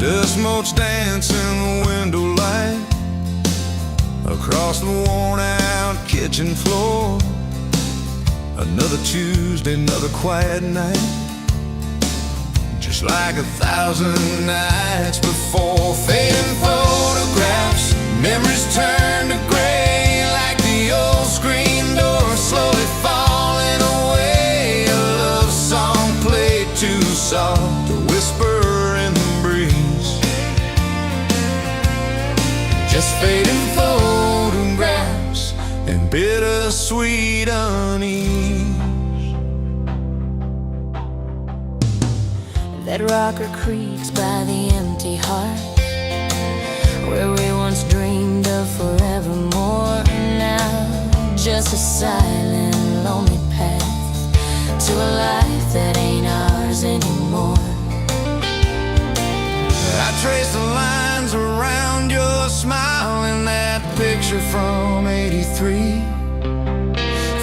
Dust motes dance in the window light across the worn-out kitchen floor. Another Tuesday, another quiet night, just like 1,000 nights before. Fading photographs, memories turn to gray, like the old screen door slowly falling away. A love song played too soft, a whisper in the breeze. Just fading photographs and bittersweet unease. That rocker creaks by the empty heart, where we once dreamed of forevermore. Now just a silent, lonely path to a life that ain't ours anymore. I trace the lines around your smile in that picture from '83.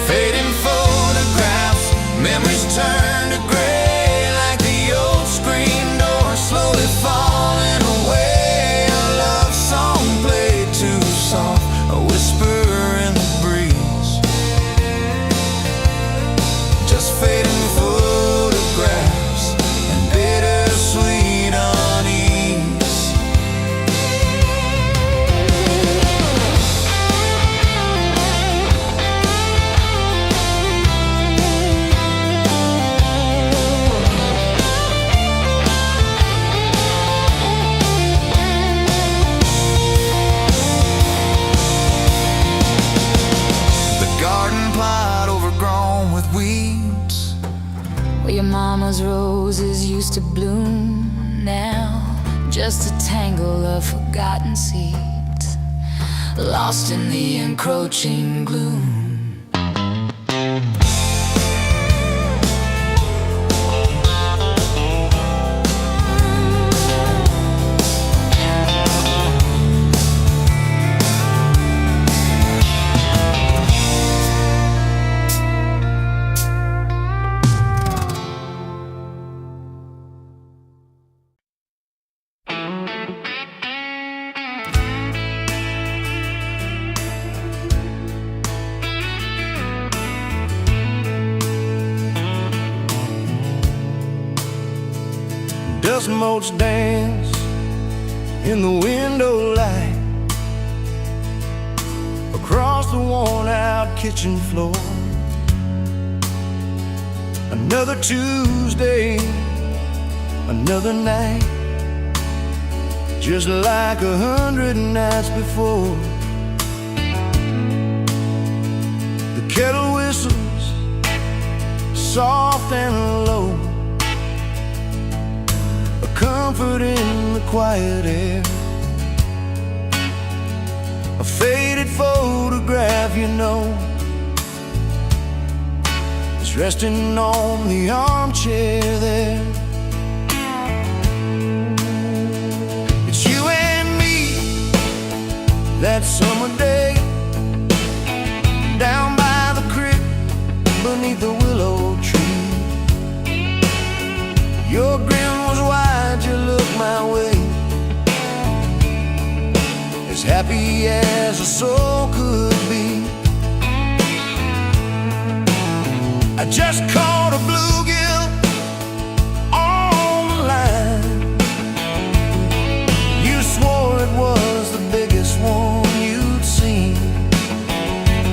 Fading photographs, memories turn to gray, like the old screen door slowly falling away. A love song played too soft, a whisper in the breeze. Just fading photographs and bittersweet unease. Where your mama's roses used to bloom, now just a tangle of forgotten seeds, lost in the encroaching gloom. Dust motes dance in the window light across the worn-out kitchen floor. Another Tuesday, another night, just like 100 nights before. The kettle whistles soft and low, comfort in the quiet air. A faded photograph, you know, is resting on the armchair there. It's you and me that summer day, down by the creek beneath the willow tree. Your grin was wide, you looked my way, as happy as a soul could be. I just caught a bluegill on the line. You swore it was the biggest one you'd seen.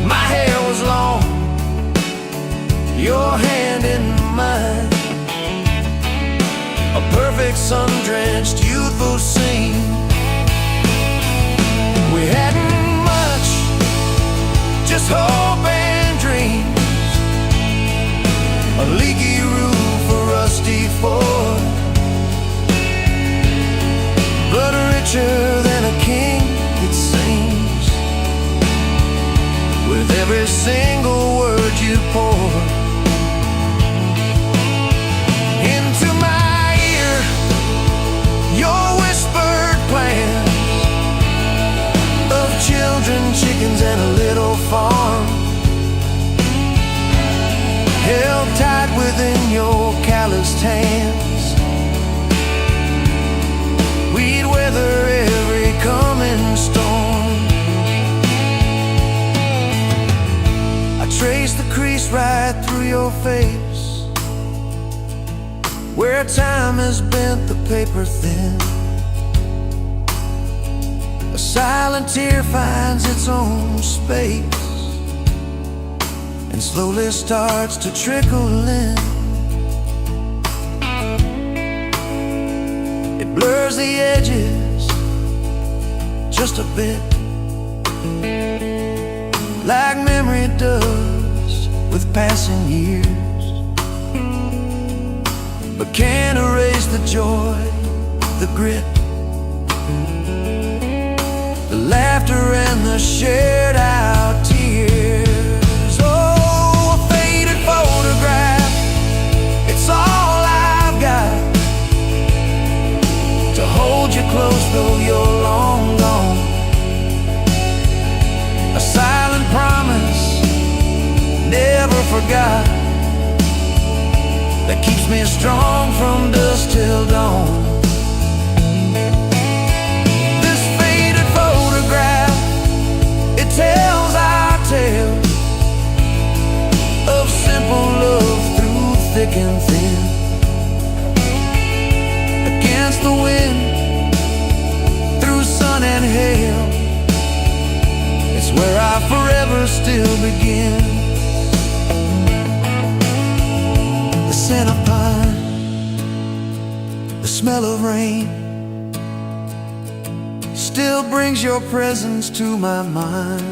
My hair was long, your hand in mine, a perfect sun-drenched youthful scene. We hadn't much, just hope and dreams, a leaky roof, a rusty Ford, blood richer than a king, it seems, with every single word you poured into my ear. Your whispered plans of children, chickens, and a little farm, held tight within your calloused hands. We right through your face, where time has bent the paper thin. A silent tear finds its own space and slowly starts to trickle in. It blurs the edges just a bit, like memory does with passing years, but can't erase the joy, the grit, the laughter and the shared out tears. Oh, a faded photograph, it's all I've got to hold you close though you're long gone. A silent promise, never forgot, that keeps me strong from dusk till dawn. This faded photograph, it tells our tale of simple love through thick and thin. Against the wind, through sun and hail, it's where I forever still begin. The scent of pine, the smell of rain, still brings your presence to my mind.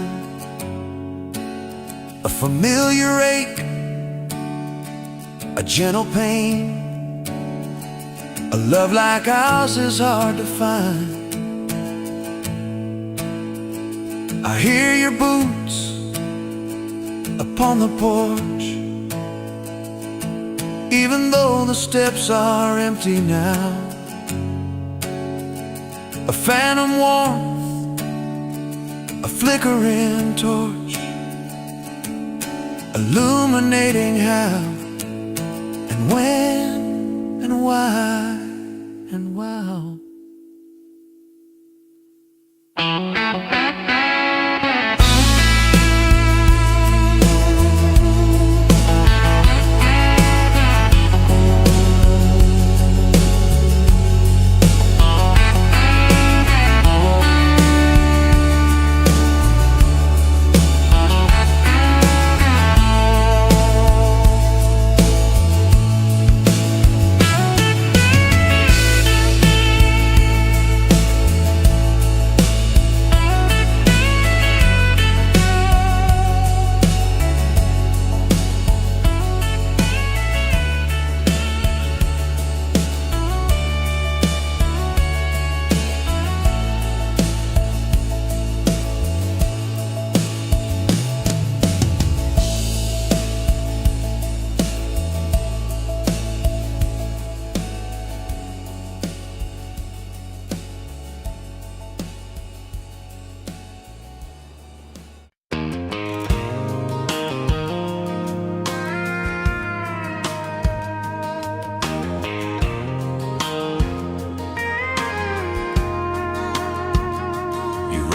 A familiar ache, a gentle pain, a love like ours is hard to find. I hear your boots upon the porch, even though the steps are empty now. A phantom warmth, a flickering torch, illuminating how and when and why and wow.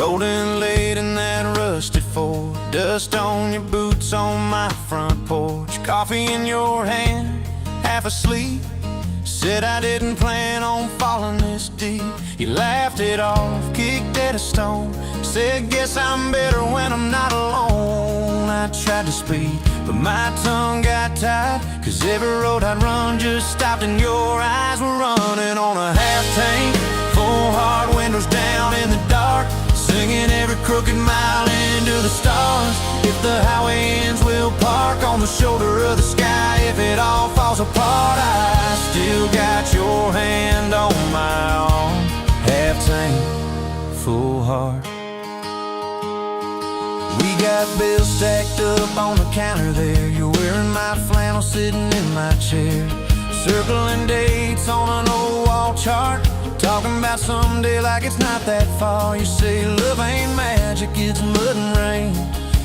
Rolled in late in that rusted Ford, dust on your boots on my front porch, coffee in your hand, half asleep. Said I didn't plan on falling this deep. You laughed it off, kicked at a stone, said guess I'm better when I'm not alone. I tried to speak, but my tongue got tied, 'cause every road I'd run just stopped and your eyes were running on a half tank, full hard windows down in the dark, singing every crooked mile into the stars. If the highway ends, we'll park on the shoulder of the sky. If it all falls apart, I still got your hand on my arm. Half tank, full heart. We got bills stacked up on the counter there. You're wearing my flannel, sitting in my chair, circling dates on an old wall chart, talking about someday like it's not that far. You say love ain't magic, it's mud and rain,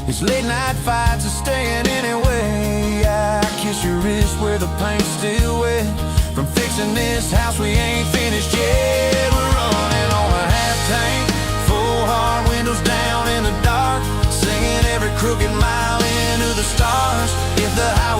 it's late night fights and staying anyway. I kiss your wrist where the paint's still wet from fixing this house we ain't finished yet. We're running on a half tank, full hard windows down in the dark, singing every crooked mile into the stars. If the highway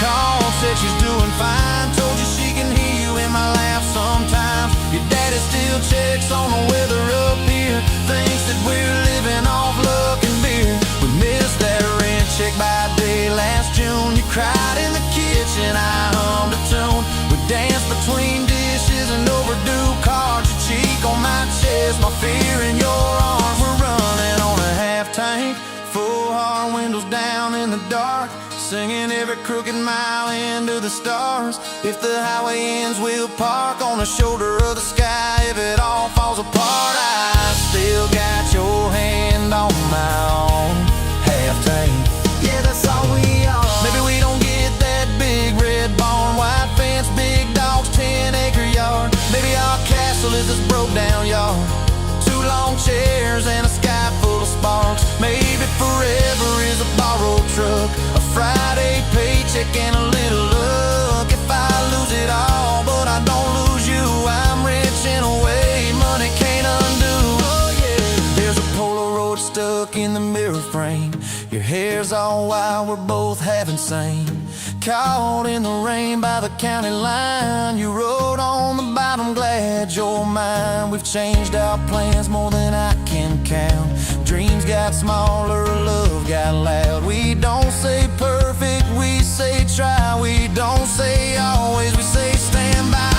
called, said she's doing fine. Told you she can hear you in my laugh sometimes. Your daddy still checks on the weather up here, thinks that we're living off luck and beer. We missed that rent check by day last June. You cried in the kitchen, I hummed a tune. We danced between dishes and overdue cards. Your cheek on my chest, my fear in your arms. We're running on a half tank, full hard, windows down in the dark, singing every crooked mile into the stars. If the highway ends, we'll park on the shoulder of the sky. If it all falls apart, I still got your hand on my own half tank. Yeah, that's all we are. Maybe we don't get that big red barn, white fence, big dogs, 10-acre yard. Maybe our castle is this broke down yard, 2 long chairs and a sky full of sparks. Maybe forever is a borrowed truck, a Friday paycheck and a little luck. If I lose it all but I don't lose you, I'm rich in a way money can't undo. Oh yeah. There's a Polaroid stuck in the mirror frame. Your hair's all wild, we're both half insane. Caught in the rain by the county line. You wrote on the bottom, glad you're mine. We've changed our plans more than I can count. Dreams got smaller, love got loud. We don't say perfect, we say try. We don't say always, we say stand by.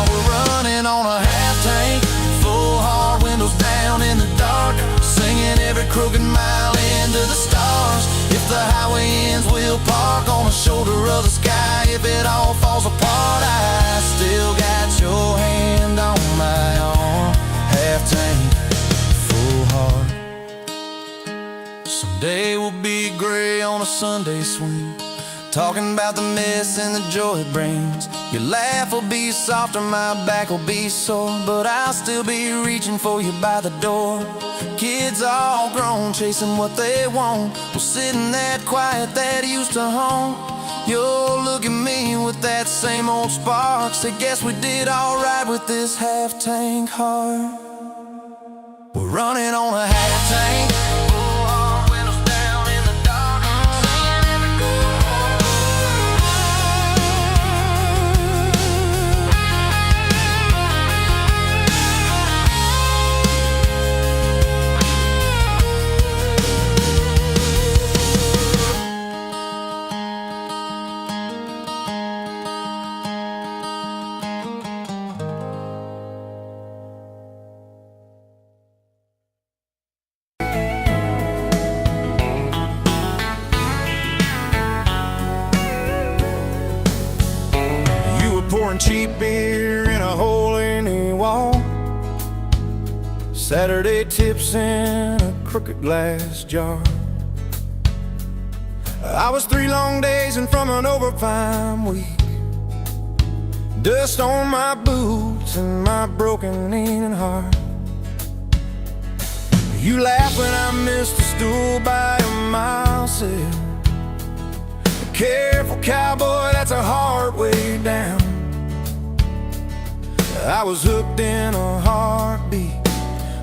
We're running on a half tank, full hard, windows down in the dark, singing every crooked mile into the stars. If the highway ends, we'll park on the shoulder of the sky. If it all falls apart, I still got your hand on my arm. Half tank, full heart. Someday we'll be gray on a Sunday swing, talking about the mess and the joy it brings. Your laugh will be softer, my back will be sore, but I'll still be reaching for you by the door. Kids all grown, chasing what they want. We'll sit in that quiet that used to haunt. You'll look at me with that same old spark, say guess we did alright with this half tank heart. We're running on a half tank, full hard, windows down in the dark, singing every pouring cheap beer in a hole in the wall, Saturday tips in a crooked glass jar. I was 3 long days and from an overtime week, dust on my boots and my broken knee and heart. You laugh when I missed a stool by a mile sail. Careful cowboy, that's a hard way down. I was hooked in a heartbeat,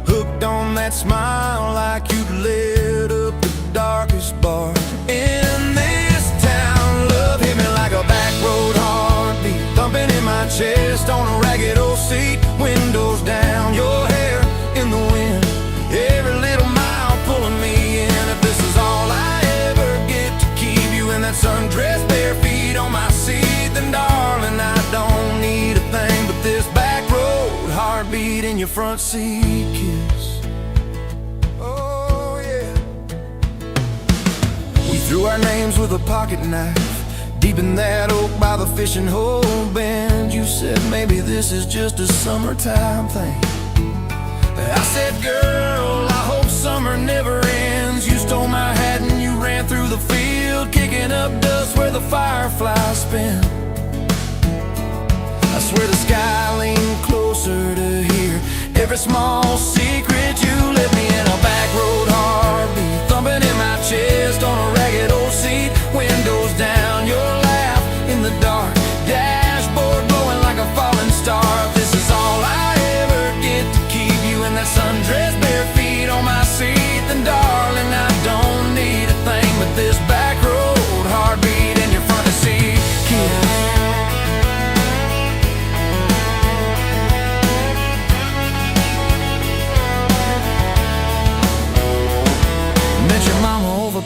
hooked on that smile like you'd lit up the darkest bar in this town. Love hit me like a back road heartbeat, thumping in my chest on a ragged old seat. Windows down, your hair in the wind, every little mile pulling me in. If this is all I ever get to keep you in that sundress, bare feet on my seat, then darling, I don't need a thing but this back road heartbeat in your front seat kiss. Oh yeah. We threw our names with a pocket knife deep in that oak by the fishing hole bend. You said maybe this is just a summertime thing. I said, girl, I hope summer never ends. You stole my hat and you ran through the field, kicking up dust where the fireflies spin. I swear the sky leaned closer to hear every small secret you let me in. A back road heartbeat thumping in my chest on a ragged old seat. Windows down, your laugh in the dark, dashboard glowing like a falling star. If this is all I ever get to keep you in that sundress, bare feet on my seat, then darling, I don't need a thing but this back road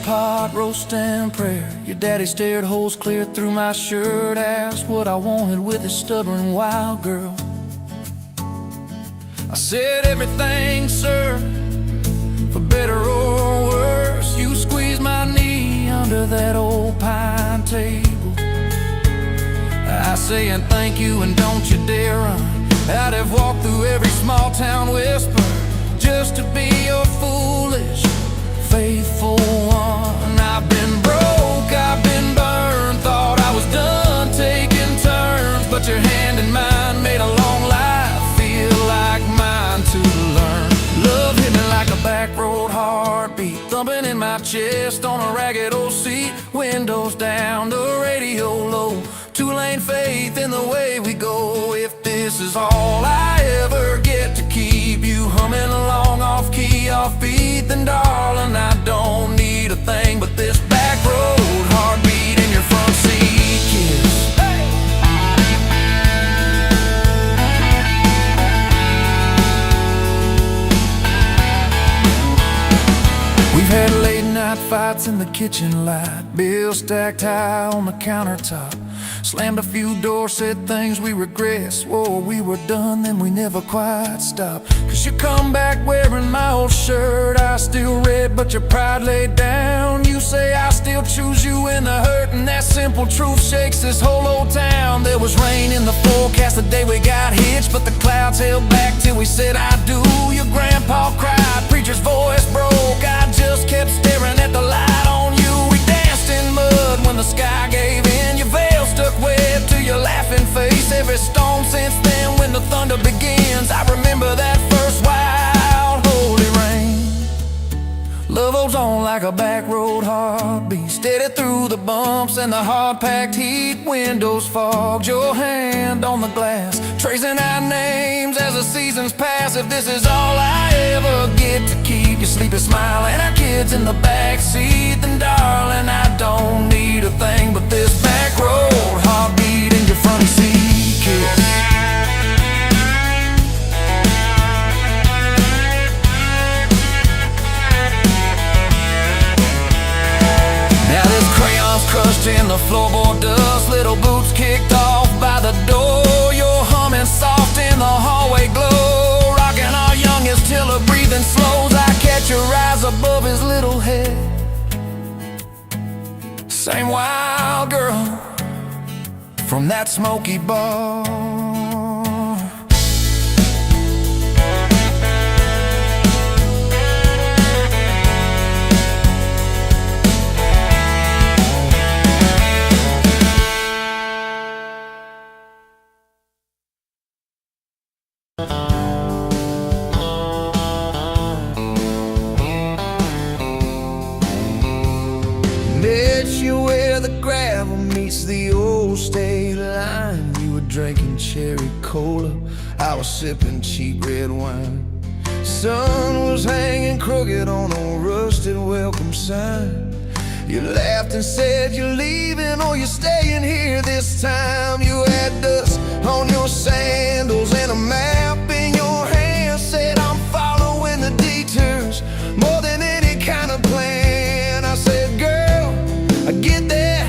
pot roasting prayer. Your daddy stared holes clear through my shirt, asked what I wanted with his stubborn wild girl. I said everything, sir, for better or worse. You squeezed my knee under that old pine table. I saying thank you and don't you dare run. I'd have walked through every small town whisper just to be your foolish, faithful one. I've been broke, I've been burned, thought I was done taking turns, but your hand in mine made a long life feel like mine to learn. Love hit me like a back road heartbeat, thumping in my chest on a ragged old seat. Windows down, the radio low, two-lane faith in the way we go. If this is all I ever get to keep you humming along off key, off beat, then darling, I don't need a thing but this back road heartbeat in your front seat kiss. Hey! We've had late night fights in the kitchen light, bills stacked high on the countertop. Slammed a few doors, said things we regret, swore we were done, then we never quite stopped. Cause you come back wearing my old shirt, I still red, but your pride laid down. You say I still choose you in the hurt, and that simple truth shakes this whole old town. There was rain in the forecast the day we got hitched, but the clouds held back till we said I do. Your grandpa cried, preacher's voice broke, I just kept staring at the light on you. We danced in mud when the sky gave in, your veil stuck wet to your laughing face. Every storm since then when the thunder begins, I remember that first wild holy rain. Love holds on like a back road heartbeat, steady through the bumps and the hard-packed heat. Windows fogged, your hand on the glass, tracing our names as the seasons pass. If this is all I ever get to keep you sleeping, smiling, our kids in the backseat, then darling, I don't need a thing but this back road heartbeat in your front seat kiss. Crushed in the floorboard dust, little boots kicked off by the door. You're humming soft in the hallway glow, rocking our youngest till her breathing slows. I catch your eyes above his little head, same wild girl from that smoky bar. Met you where the gravel meets the old state line. You were drinking cherry cola, I was sipping cheap red wine. Sun was hanging crooked on a rusted welcome sign. You laughed and said you're leaving or you're staying here this time. You had dust on your sandals and a map in your hand, said I'm following the detours more than any kind of plan. I said, girl, I get that,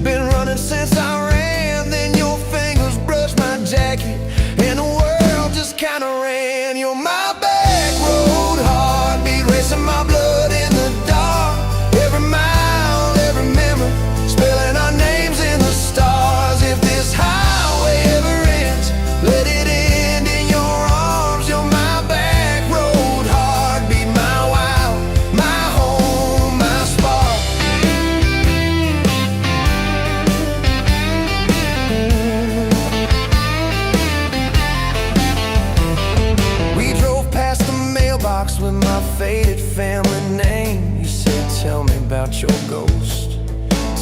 been running since I ran. Then your fingers brushed my jacket and the world just kinda ran. You're my back road heartbeat, racing my blood in the dark. Every mile, every memory, spelling our names in the stars. If this highway ever ends, let it end in your arms. You're my back road heartbeat, my wild, my home, my spark. We drove past the mailbox with my faded family name. You said, tell me about your ghost,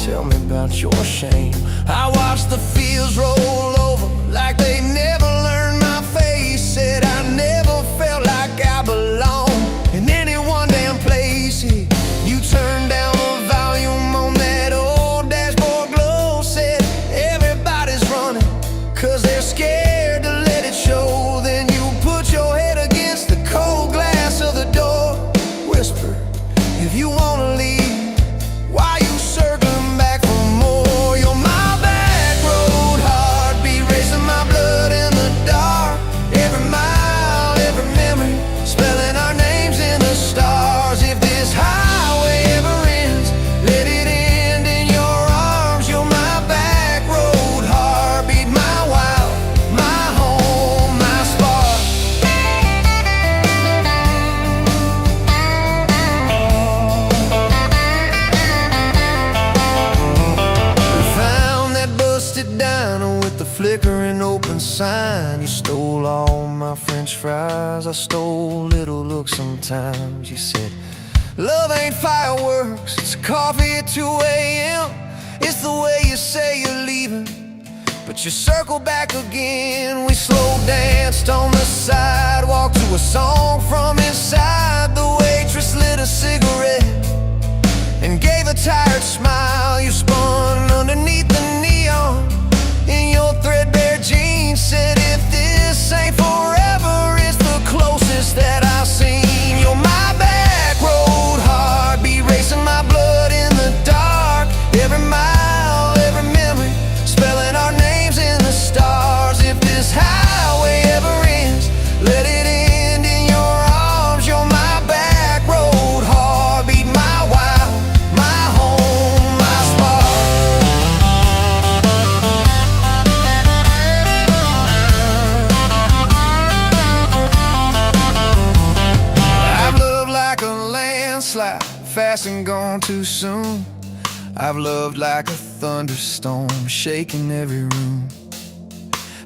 tell me about your shame. I watched the fields roll over like they never learned my face. Said I never felt like I belonged in any one damn place. You turned down the volume on that old dashboard glow. Said everybody's running cause they're scared to let it show. Then you put your head against the cold glass of the door, whispered, if you wanna leave, sign. You stole all my French fries. I stole little looks sometimes. You said, love ain't fireworks, it's coffee at 2 a.m. It's the way you say you're leaving, but you circle back again. We slow danced on the sidewalk to a song from inside. The waitress lit a cigarette and gave a tired smile. You spun underneath the neon in your threadbare jeans. Said, if this ain't forever, it's the closest that I've seen. You're my back road heartbeat, racing my blood in the dark. Every mile, every memory, spelling our names in the stars. If this highway ever ends, let it end in your arms. You're my back road heartbeat, my wild, my home, my spark. I've loved like a landslide, fast and gone too soon. I've loved like a thunderstorm, shaking every room.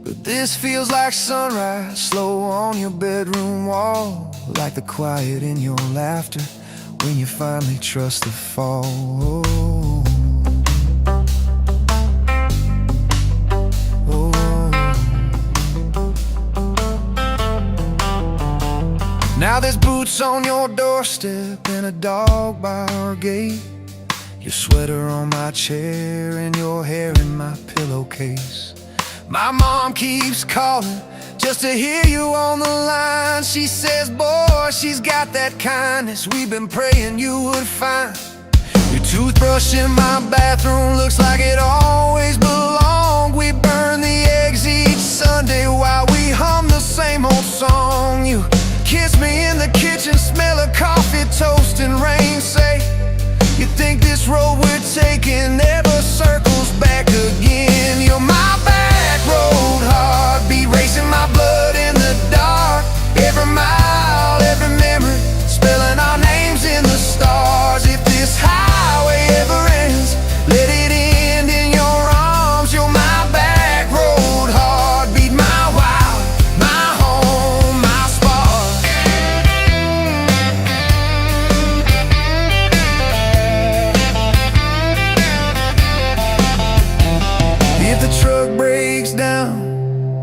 But this feels like sunrise, slow on your bedroom wall, like the quiet in your laughter when you finally trust the fall. Now there's boots on your doorstep and a dog by our gate. Your sweater on my chair and your hair in my pillowcase. My mom keeps calling just to hear you on the line. She says, boy, she's got that kindness we've been praying you would find. Your toothbrush in my bathroom looks like it always belonged. We burn the eggs each Sunday while we hum the same old song. You kiss me in the kitchen, smell of coffee, toast, and rain. Say, you think this road we're taking never circles back again. You're my back road heartbeat, racing my blood in the dark. Every mile, every memory, spelling our names in the stars. If this highway ever ends, let it end in your arms. You're my back road heartbeat, my wild, my home, my spark. If the truck breaks down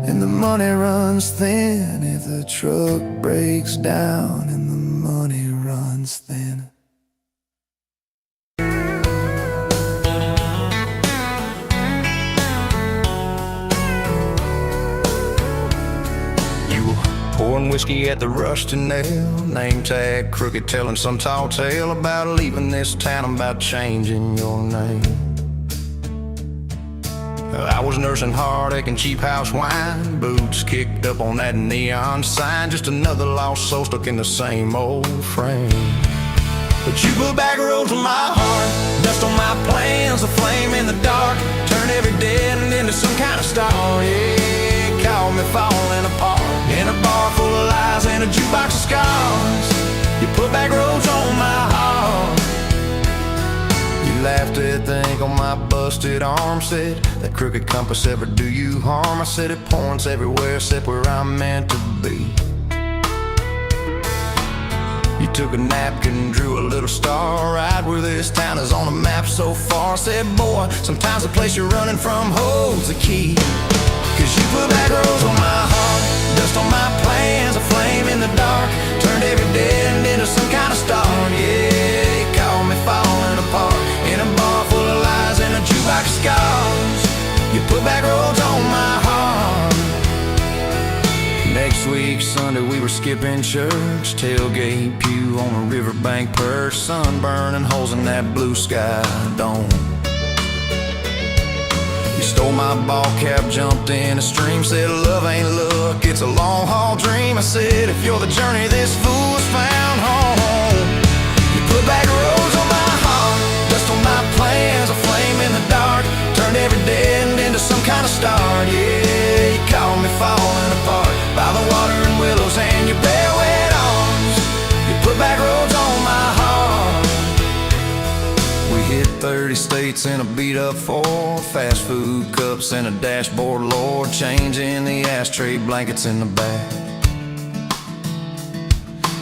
and the money runs thin, if the truck breaks down and the money runs thin. You were pouring whiskey at the Rusty Nail, name tag crooked, telling some tall tale about leaving this town, about changing your name. I was nursing heartache and cheap house wine, boots kicked up on that neon sign, just another lost soul stuck in the same old frame. But you put back roads on my heart, dust on my plans, a flame in the dark, turn every dead end into some kind of star. Yeah, call me falling apart, in a bar full of lies and a jukebox of scars. You put back roads on my heart. You laughed at the ink on my busted arm, said, that crooked compass ever do you harm? I said, it points everywhere except where I'm meant to be. You took a napkin, drew a little star right where this town is on the map so far. Said, boy, sometimes the place you're running from holds the key. Cause you put back roads on my heart, dust on my plans, a flame in the dark, turned every dead end into some kind of star. Yeah, you called me falling apart, in a bar full of lies and a jukebox of scars. You put back roads on my heart. Next week, Sunday, we were skipping church, tailgate pew on a riverbank perch, sunburn and holes in that blue sky dome. You stole my ball cap, jumped in a stream, said love ain't luck, it's a long haul dream. I said, if you're the journey this fool has found home. You put back roads on my heart, dust on my plans, a flame in the dark, turned every dead end into some kind of star. Yeah, you called me falling apart by the water and willows and your bare wet arms. You put back roads on my heart. We hit 30 states in a beat-up Ford, fast food cups and a dashboard, Lord, changing the ashtray blankets in the back.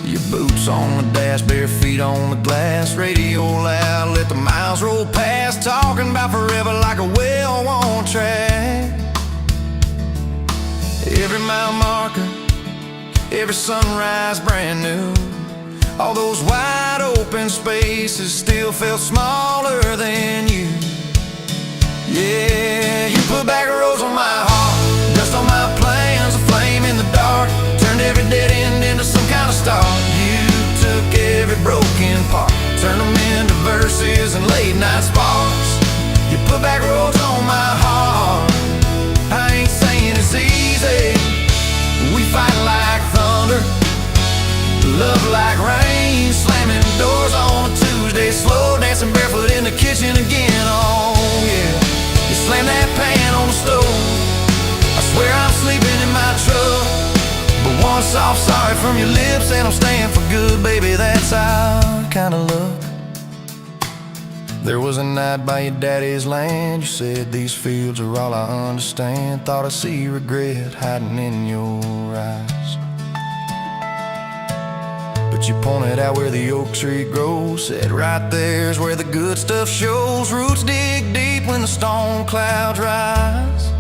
Your boots on the dash, bare feet on the glass, radio loud, let the miles roll past, talking about forever like a well-worn track. Every mile marker, every sunrise brand new. All those wide open spaces still felt smaller than you. Yeah, you put back roads on my heart, dust on my plans, a flame in the dark, turned every dead end into some kind of start. You took every broken part, turned them into verses and late night sparks. You put back roads on my heart. I ain't saying it's easy, we fight like thunder, love like rain, slamming doors on a Tuesday, slow dancing barefoot in the kitchen again. Oh yeah, you slam that pan on the stove, I swear I'm sleeping in my truck, but one soft sorry from your lips and I'm staying for good, baby, that's our kind of luck. There was a night by your daddy's land, you said these fields are all I understand, thought I see regret hiding in your eyes. But you pointed out where the oak tree grows, said right there's where the good stuff shows. Roots dig deep when the storm clouds rise.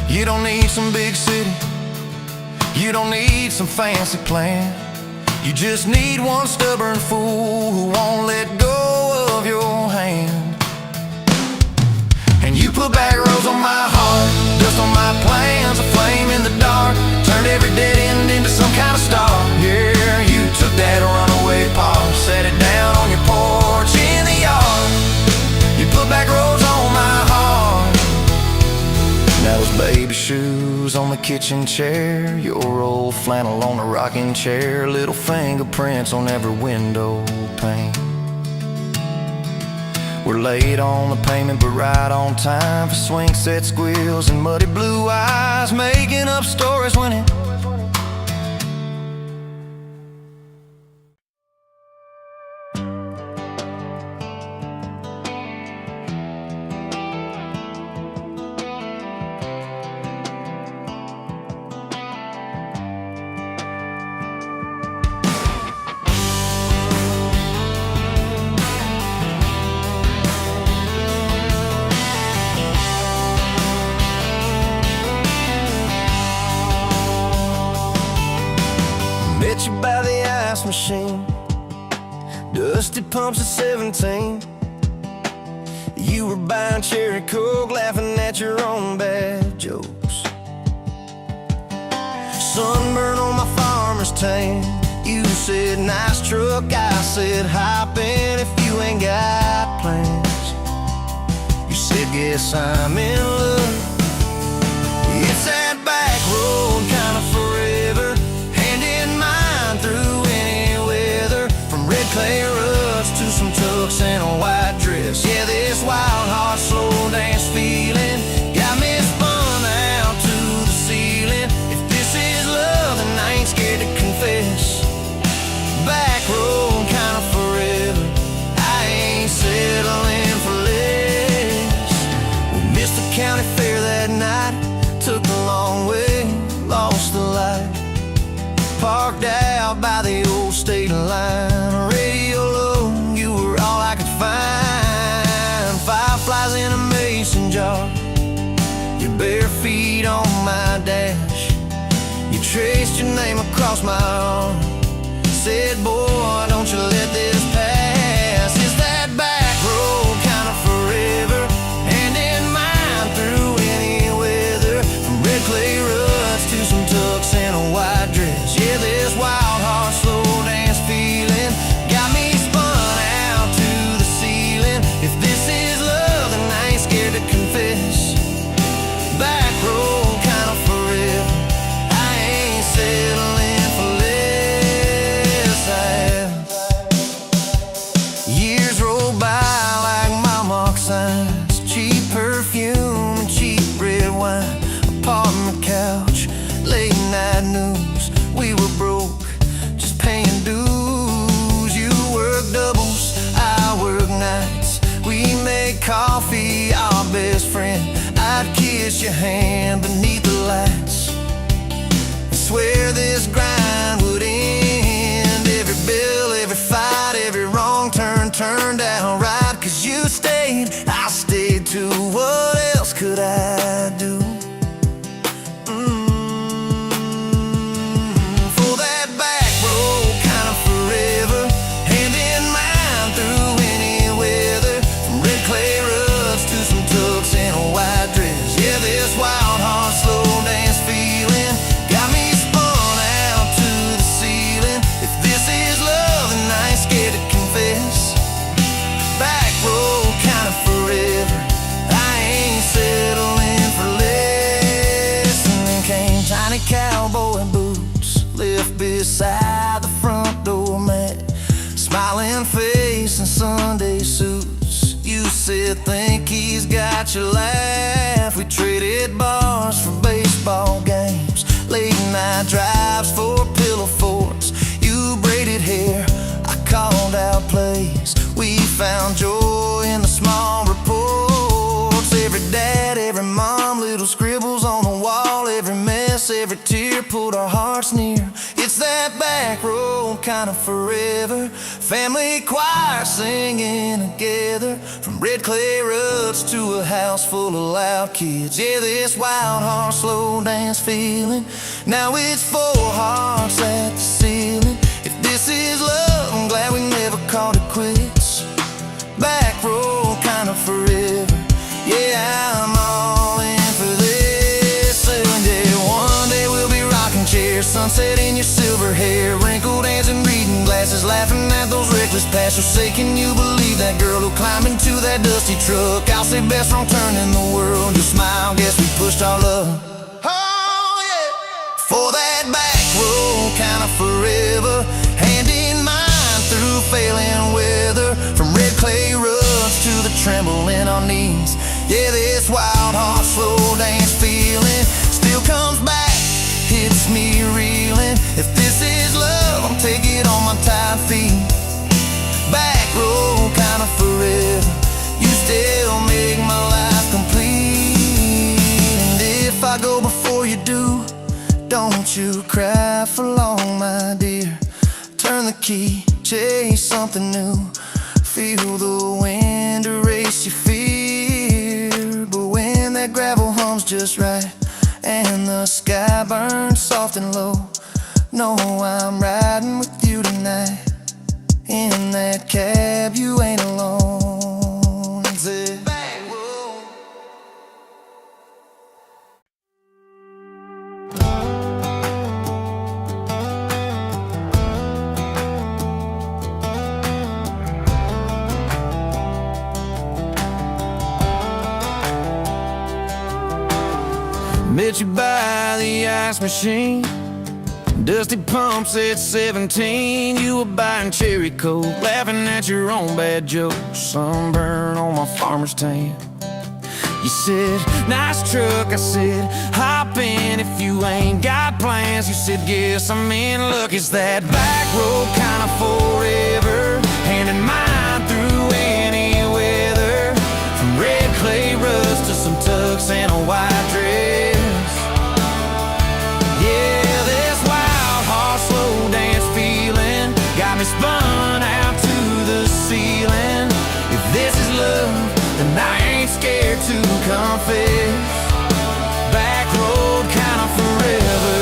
You don't need some big city, you don't need some fancy plan, you just need one stubborn fool who won't let go of your hand. And you put back roads on my heart, dust on my plans, a flame in the dark, turned every dead end into some kind of star. Yeah, you took that runaway paw, set it down on your porch in the yard. You put back roads on my heart. Now those baby shoes on the kitchen chair, your old flannel on the rocking chair, little fingerprints on every window pane. We're late on the payment but right on time for swing set squeals and muddy blue eyes, making up stories when it met you by the ice machine, dusty pumps at 17. You were buying cherry coke, laughing at your own bad jokes. Sunburn on my farmer's tan, you said nice truck, I said hop in if you ain't got plans. You said guess I'm in love. It's that back road kind of forever, through any weather, from red clay ruts to some tux and a white dress. Yeah, this wild heart slow dance feeling got me spun out to the ceiling. If this is love, then I ain't scared to confess. Back road kind of forever, I ain't settling for less. We missed the county fair that night, took the long way, lost the light. Parked out by the old state line, radio low, you were all I could find. Fireflies in a mason jar, your bare feet on my dash. You traced your name across my arm, said boy don't you let this pass. Is that back road kind of forever, hand in mine through any weather, from red clay ruts to some tux and a white dress. Yeah, this wild heart slow dance feeling got me spun out to the ceiling. If this is love, then I ain't scared to confess. Back road kind of forever, I ain't settling for less. kiss your hand beneath the lights and swear this grind would end. Every bill, every fight, every wrong turn turned out right. Cause you stayed, I stayed too. What else could I do? For that back road kind of forever, hand in mine through any weather. From red clay rugs to some tux and a white dress. Yeah, this wild heart slow dance feeling got me spun out to the ceiling. If this is love, then I ain't scared to confess. Back road kind of forever, I ain't settling for less. And then came tiny cowboy boots, left beside the front door mat, smiling face and Sunday suits. You said, think he's got your laugh. We traded bars for baseball games, late night drives for pillow forts. You braided hair, I called out plays. We found joy in the small reports. Every dad, every mom, little scribbles on the wall. Every mess, every tear pulled our hearts near. It's that back road kind of forever, family choir singing together. From red clay rugs to a house full of loud kids. Yeah, this wild heart slow dance feeling, now it's four hearts at the ceiling. If this is love, I'm glad we never called it quits. Back road kind of forever, yeah, I'm all in for this. And yeah, one day we'll be rocking chairs, sunset in your silver hair, wrinkled hands and reading glasses, laughing at those reckless pasts. You'll say, can you believe that girl who climbed into that dusty truck? I'll say, best wrong turn in the world. You'll smile, guess we pushed our luck. Oh yeah, for that back road kind of forever, hand in mine through failing weather. From red clay rugs to the tremble in our knees. Yeah, this wild heart slow dance feeling still comes back, hits me reeling. If this is love, I'll take it on my tired feet. Back road kind of forever, you still make my life complete. And if I go before you do, don't you cry for long, my dear. Turn the key, chase something new. Feel the wind erase your fear. But when that gravel hums just right and the sky burns soft and low, know I'm riding with you tonight. In that cab, you ain't alone. It's it. Met you by the ice machine, dusty pumps at 17. You were buying cherry coke, laughing at your own bad jokes. Sunburn on my farmer's tan. You said, nice truck. I said, hop in if you ain't got plans. You said, guess I'm in luck. It's that back road kind of forever, hand in mine through any weather. From red clay rugs to some tux and a white dress. Spun out to the ceiling. If this is love, then I ain't scared to confess. Back road kind of forever,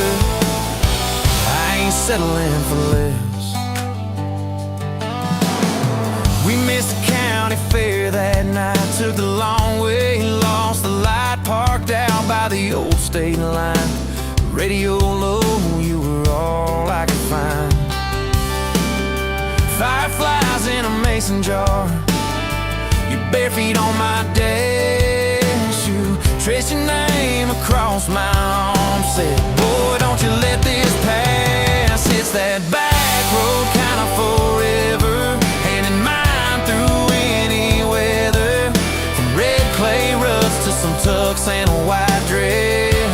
I ain't settling for less. We missed the county fair that night, took the long way, lost the light, parked out by the old state line. Radio low, you were all I could find. Fireflies in a mason jar, your bare feet on my dash. You traced your name across my arm, said, boy, don't you let this pass. It's that back road kind of forever, hand in mine through any weather. From red clay rugs to some tux and a white dress.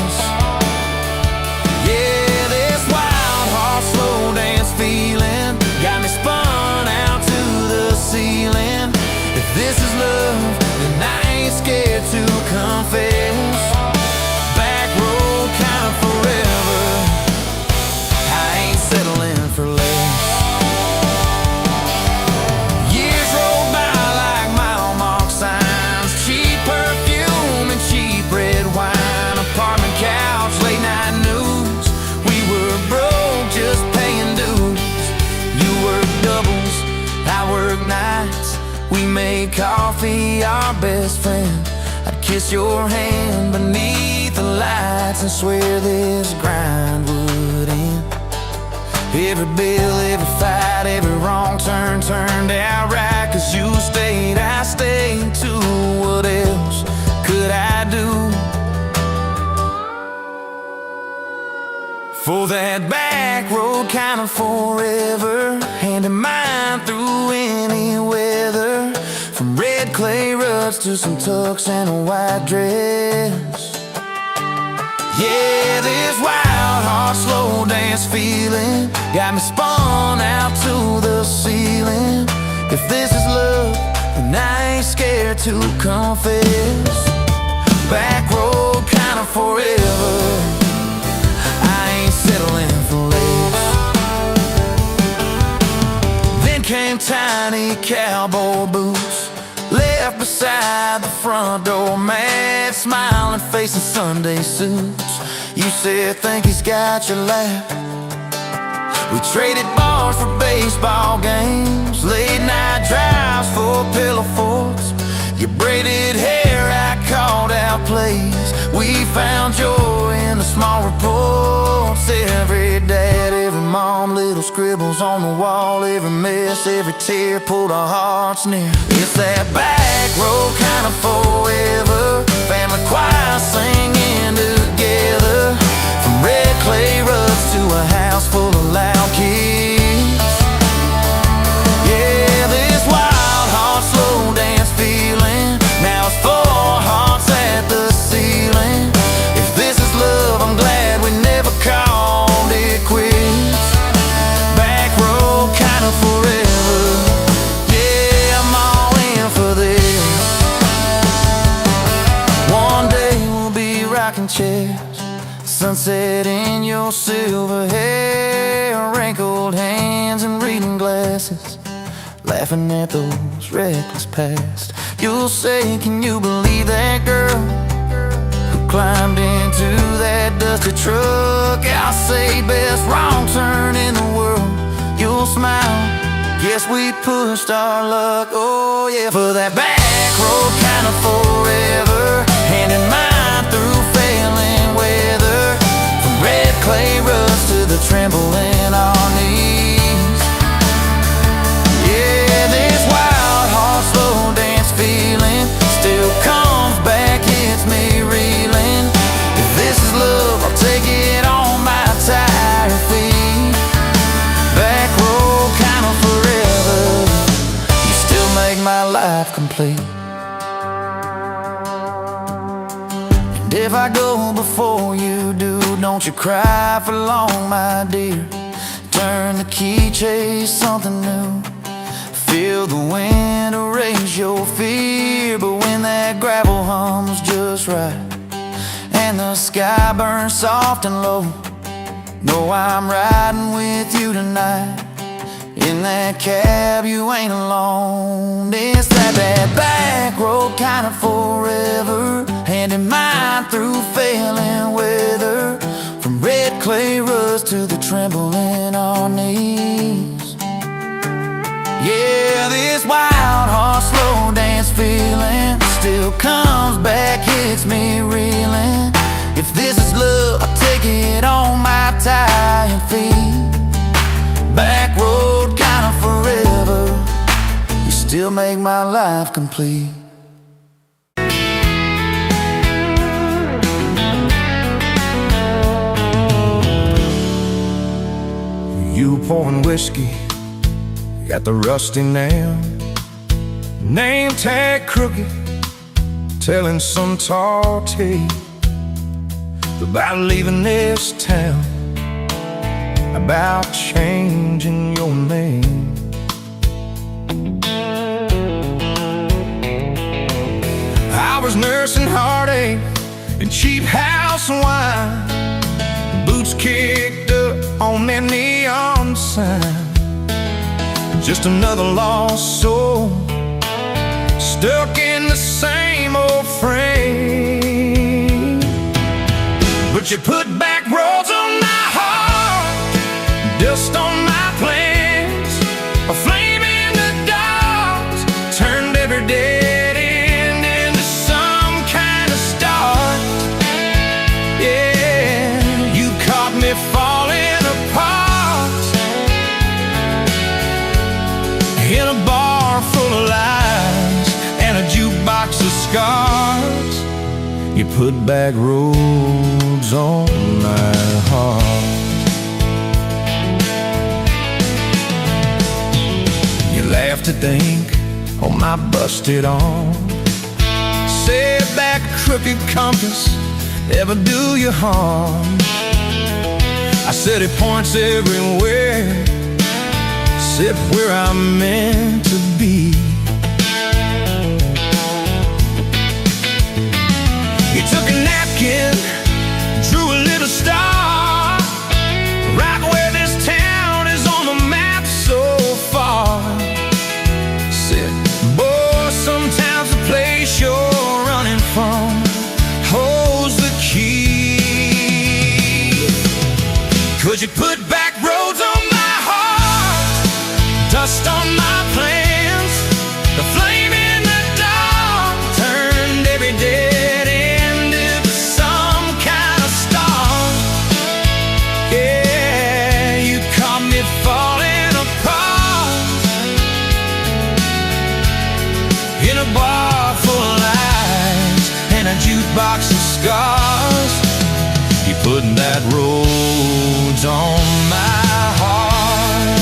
Yeah, this wild heart slow dance feeling got me spun out to the ceiling. If this is love, then I ain't scared to confess. We made coffee our best friend. I'd kiss your hand beneath the lights and swear this grind would end. Every bill, every fight, every wrong turn turned out right. 'Cause you stayed, I stayed too. What else could I do? For that back road kind of forever, hand in mine through any weather. From red clay ruts to some tux and a white dress. Yeah, this wild heart slow dance feeling got me spun out to the ceiling. If this is love, then I ain't scared to confess. Back road kind of forever, I ain't settling for less. Then came tiny cowboy boots, left beside the front door, mad smiling face in Sunday suits. You said, think he's got your laugh. We traded bars for baseball games, late night drives for pillow forts. Your braided hair I called out plays. We found joy in the small reports. Every dad, every mom, little scribbles on the wall. Every mess, every tear pulled our hearts near. It's that back road kind of forever, family choir singing together. From red clay ruts to a house full of loud kids. Yeah, this wild heart slow dance feeling, now it's 4 hearts at the ceiling. If this is love, I'm glad we never called it quits. Back road kind of forever, yeah, I'm all in for this. One day we'll be rocking chairs, sunset in your silver hair, wrinkled hands and reading glasses, laughing at those reckless past. You'll say, can you believe that girl who climbed into that dusty truck? I'll say, best wrong turn in the world. You'll smile, guess we pushed our luck. Oh yeah, for that back road kind of forever, hand in mine through failing weather. From red clay ruts to the tremble in our knees. Yeah, this wild heart slow dance feeling still comes back, hits me reeling. If this is love, I'll take it on my tired feet. Back road kind of forever, you still make my life complete. And if I go before you do, don't you cry for long, my dear. Turn the key, chase something new. Feel the wind erase your fear. But when that gravel hums just right and the sky burns soft and low, know I'm riding with you tonight. In that cab you ain't alone. It's that back road kind of forever, hand in mine through failing weather. From red clay ruts to the tremble in our knees. Yeah, this wild heart slow dance feeling still comes back, hits me reeling. If this is love, I'll take it on my tired feet. Back road kind of forever, you still make my life complete. You pouring whiskey, got the rusty nail, name tag crooked, telling some tall tale about leaving this town, about changing your name. I was nursing heartache and cheap house wine, boots kicked up on that neon sign. Just another lost soul, stuck in the same old frame. But you put back roads on my heart, dust on my plans, a flame in the dark, turn scars. You put back roads on my heart. You laugh to think on my busted arm. Said that crooked compass ever do you harm? I said it points everywhere, except where I'm meant to be. You took a napkin, drew a little star, right where this town is on the map so far. Said, boy, sometimes the place you're running from holds the key. Could you put back roads on my heart, dust on my plans? The flame in the dark turned every dead end into some kind of star. Yeah, you caught me falling apart in a bar full of lies and a jukebox of scars. You putting that roads on my heart.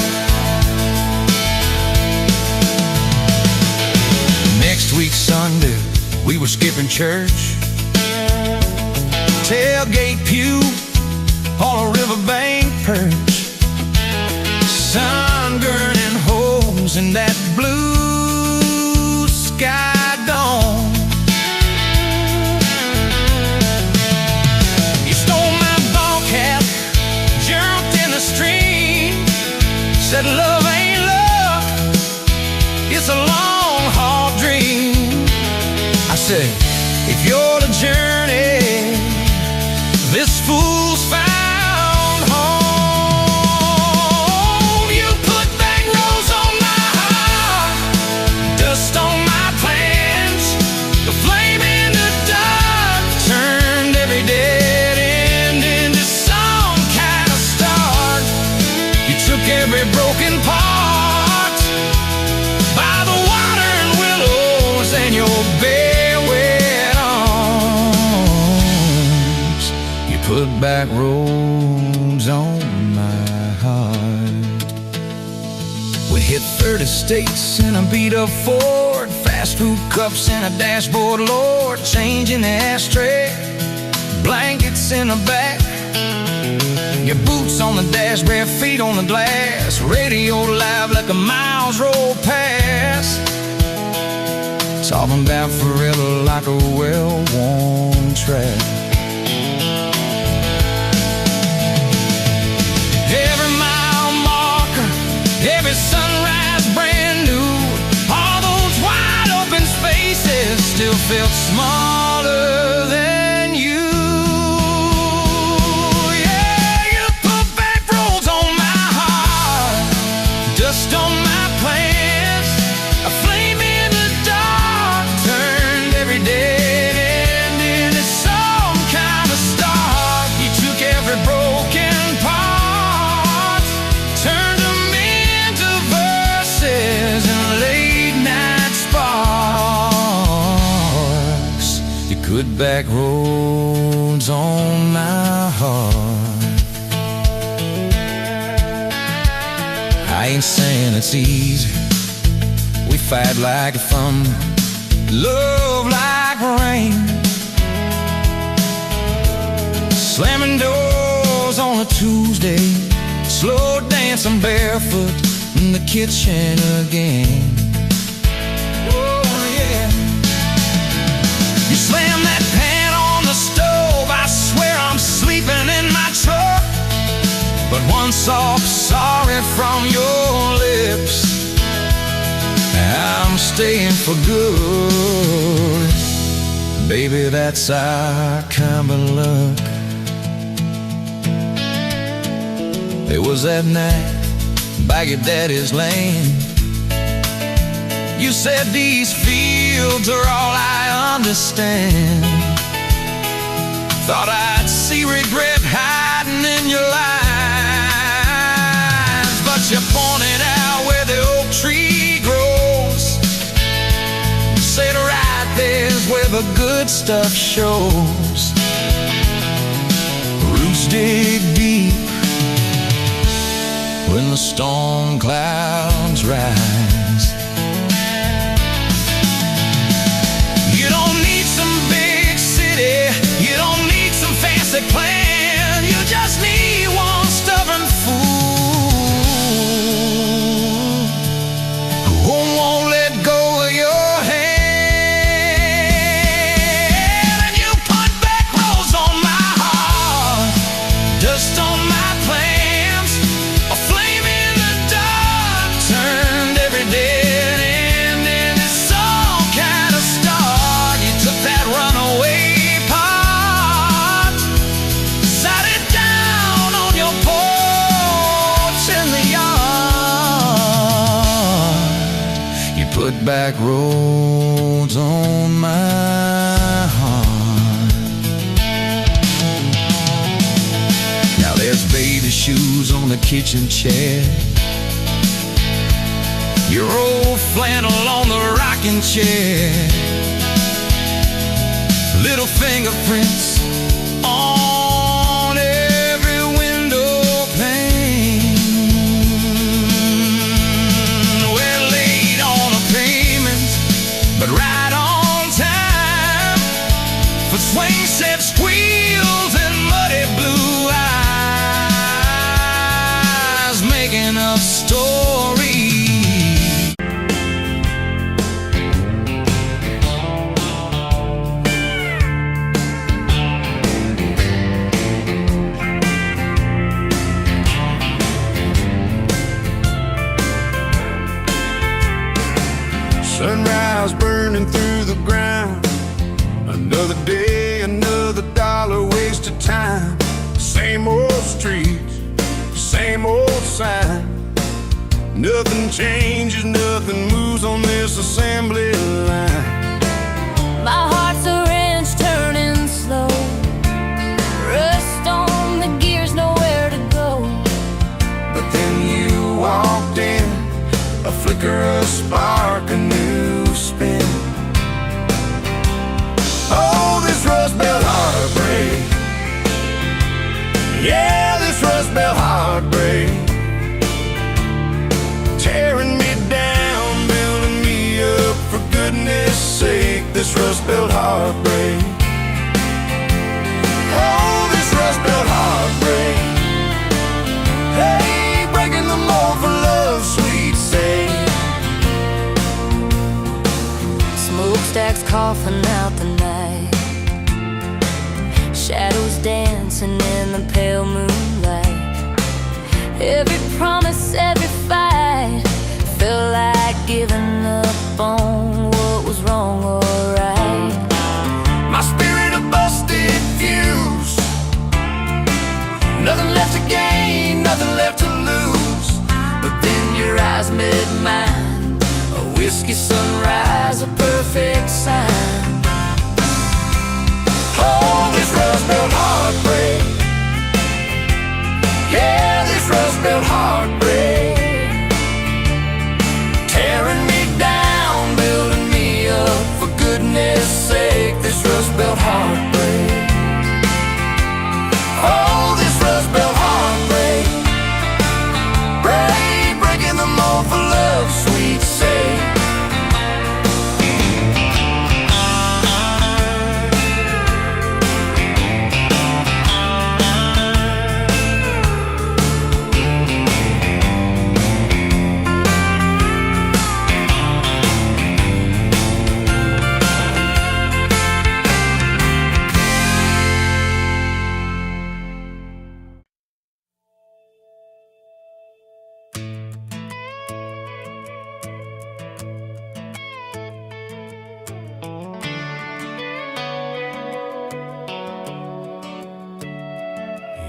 Next week Sunday, we were skipping church. Tailgate pew on a riverbank perch. Sun burning holes in that blue sky dome. Said love ain't love, it's a long haul dream. I said, if you're the journey, this fool's found home. You put back roads on my heart, dust on my plans. The flame in the dark turned every dead end into some kind of start. You took every broken part by the water and willows and your bare wet arms. You put back roads on my heart. We hit 30 states in a beat-up Ford, fast food cups in a dashboard, Lord, change in the ashtray, blankets in the back. Your boots on the dash, bare feet on the glass, radio live like a miles roll past. Talking about forever like a well-worn track. Every mile marker, every sunrise brand new. All those wide open spaces still felt smaller than you. Dust on my plans, a flame in the dark turned every dead end into some kind of start. You took every broken part, turned them into verses and late night sparks. You put back roads on my heart. I ain't saying it's easy. We fight like thunder, love like rain, slamming doors on a Tuesday, slow dancing barefoot in the kitchen again. Oh yeah. You slam that pan on the stove, I swear I'm sleeping in my truck. But one soft sorry from your lips, I'm staying for good. Baby, that's our kind of luck. It was that night by your daddy's land. You said these fields are all I understand. Thought I'd see regret hiding in your eyes, but you pointed out where the oak tree grows. Said right there's where the good stuff shows. Roots dig deep when the storm clouds rise. You don't need some big city, you don't need some fancy plan. You just need one stubborn fool who won't let go of your hand. And you put back roads on my heart, dust on my plans, a flame in the dark turned every dead end into some kind of star. You took that runaway part, sat it down on your porch in the yard. You put back roads on my heart. Now there's baby shoes on the kitchen chair, your old flannel on the rocking chair, little fingerprints on every window pane. We're late on a payment, but right on time for swing set squeals and muddy blue eyes, making up stories. Sunrise burning through the ground. Another day, another dollar wasted time. Same old streets, same old sign. Nothing changes, nothing moves on this assembly line. My heart's a wrench turning slow, rust on the gears, nowhere to go. But then you walked in, a flicker, a spark, a new spin. Oh, this Rust Belt heartbreak. Yeah, this Rust Belt heartbreak. Tearing me down, building me up, for goodness sake, this Rust Belt heartbreak. Oh, this Rust Belt heartbreak. Hey, breaking the mold for love, sweet say. Smokestacks coughing out the night, shadows dancing in the pale moonlight. Every promise, every fight felt like giving up on what was wrong or right. My spirit a busted fuse, nothing left to gain, nothing left to lose. But then your eyes met mine, a whiskey sunrise, a perfect sign. Oh, this Rust Belt heartbreak. Yeah, this Rust Belt heartbreak. Tearing me down, building me up, for goodness sake, this Rust Belt heartbreak. Oh, this Rust Belt heartbreak. Breaking the mold for love, sweet say.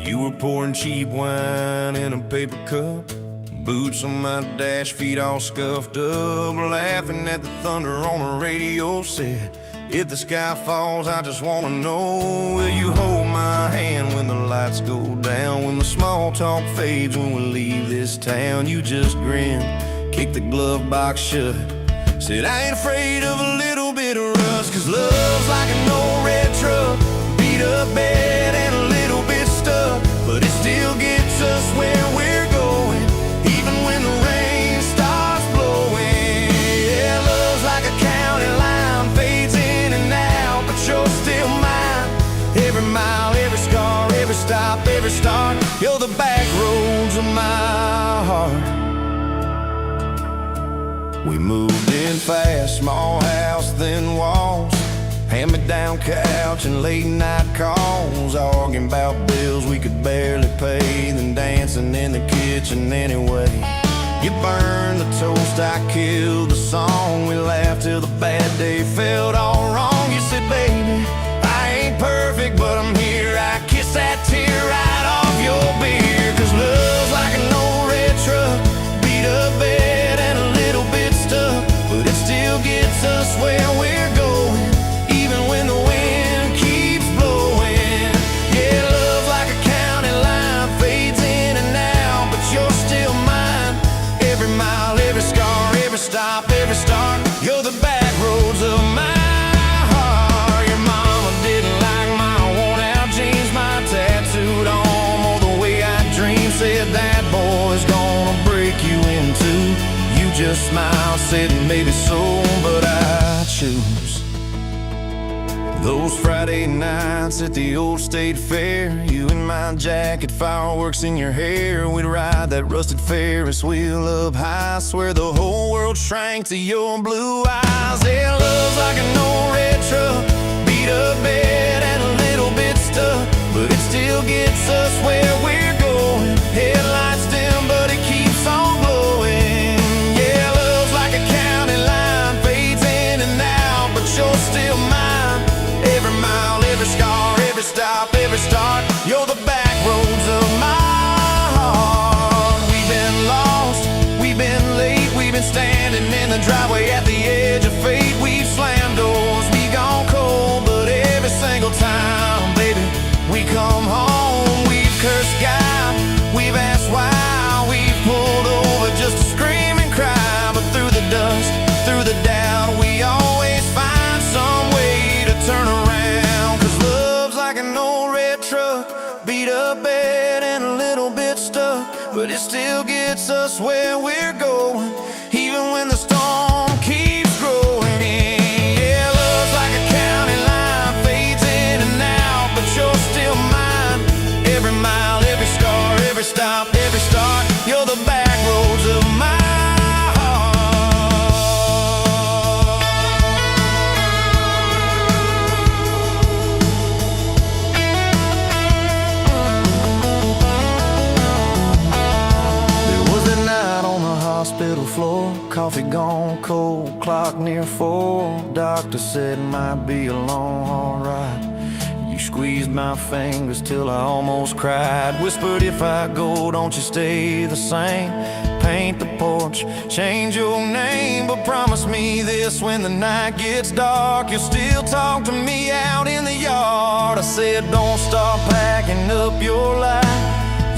You were pouring cheap wine in a paper cup, boots on my dash, feet all scuffed up, laughing at the thunder on the radio set. If the sky falls, I just wanna know, will you hold my hand when the lights go down, when the small talk fades, when we leave this town? You just grinned, kicked the glove box shut, said I ain't afraid of a little bit of rust, 'cause love's like moved in fast, small house, thin walls, hand-me-down couch and late night calls, arguing about bills we could barely pay, then dancing in the kitchen anyway. You burned the toast, I killed the song. We laughed till the bad day felt all wrong. You said, baby, I ain't perfect, but I'm here. I kiss that tear right off your beer. Cause love's like an old red truck, beat up bed and a little bit stuck, but it still gets us where we're going, even when the wind keeps blowing. Yeah, love's like a county line, fades in and out, but you're still mine. Every mile, every scar, every stop, every start, you're the back roads of my heart. Your mama didn't like my worn-out jeans, my tattooed arm, or the way I dream. Said that boy's gonna break you in two. You just smiled, said maybe so, but I choose those Friday nights at the old state fair. You in my jacket, fireworks in your hair. We'd ride that rusted Ferris wheel up high. Swear the whole world shrank to your blue eyes. Yeah, love's like an old red truck, beat up bed and a little bit stuck, but it still gets us where we're going. Headlights dim, but it keeps on glowing. Yeah, love's like a county line, fades in and out, but you're still mine. Every mile, every scar, every stop, every start, you're the back roads of my heart. We've been lost, we've been late, we've been standing in the driveway at the edge of fate. We've slammed doors, we gone cold, but every single time, baby, we come home. We've cursed God, we've asked why, we've pulled over just to scream and cry, but through the dust, through the doubt, we always find some way to turn around. Cause love's like an old red truck, beat up bed and a little bit stuck, but it still gets us where we're going, even when the storm keeps growing. Yeah, love's like a county line, fades in and out, but you're still mine. Every mile, every scar, every stop, every start, you're the back roads of my heart. Hospital floor, coffee gone cold, clock near 4. Doctor said it might be a long, hard ride. You squeezed my fingers till I almost cried. Whispered, if I go, don't you stay the same. Paint the porch, change your name, but promise me this: when the night gets dark, you'll still talk to me out in the yard. I said, don't start packing up your life.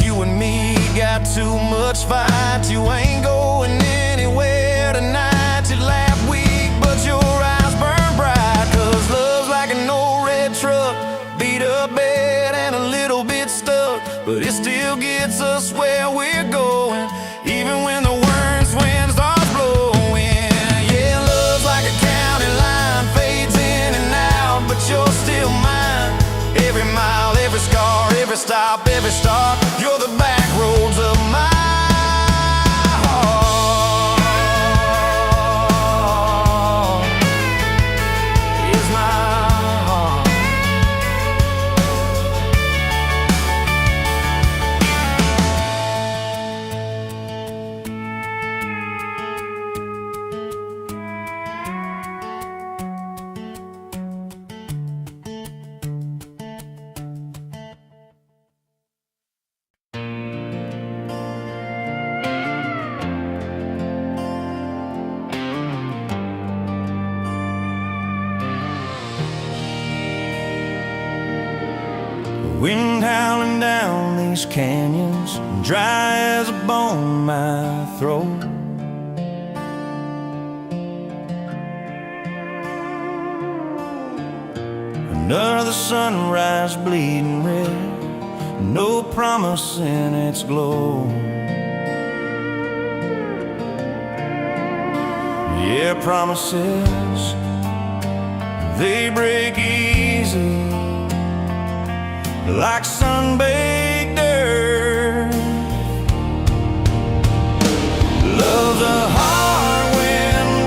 You and me got too much fight. You ain't going anywhere tonight. You laugh weak, but your eyes burn bright. Cause love's like an old red truck, beat up bed and a little bit stuck, but it still gets us where we're going, even when the worst wind starts blowing. Yeah, love's like a county line, fades in and out, but you're still mine. Every mile, every scar, every stop, every start, you're the back roads of my heart. Is my heart. Wind howling down these canyons, dry as a bone in my throat. Another sunrise bleeding red, no promise in its glow. Yeah, promises, they break easy, like sun-baked earth. Love's a hard wind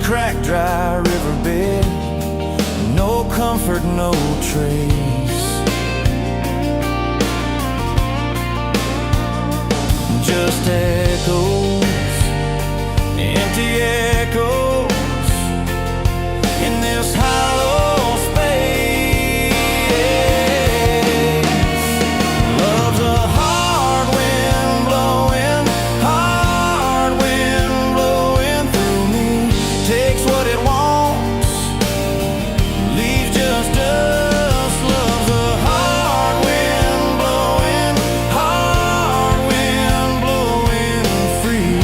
cracked, dry riverbed. No comfort, no trace. Just echoes, empty echoes in this hollow space. Love's a hard wind blowing through me. Takes what it wants, leaves just dust. Love's a hard wind blowing free.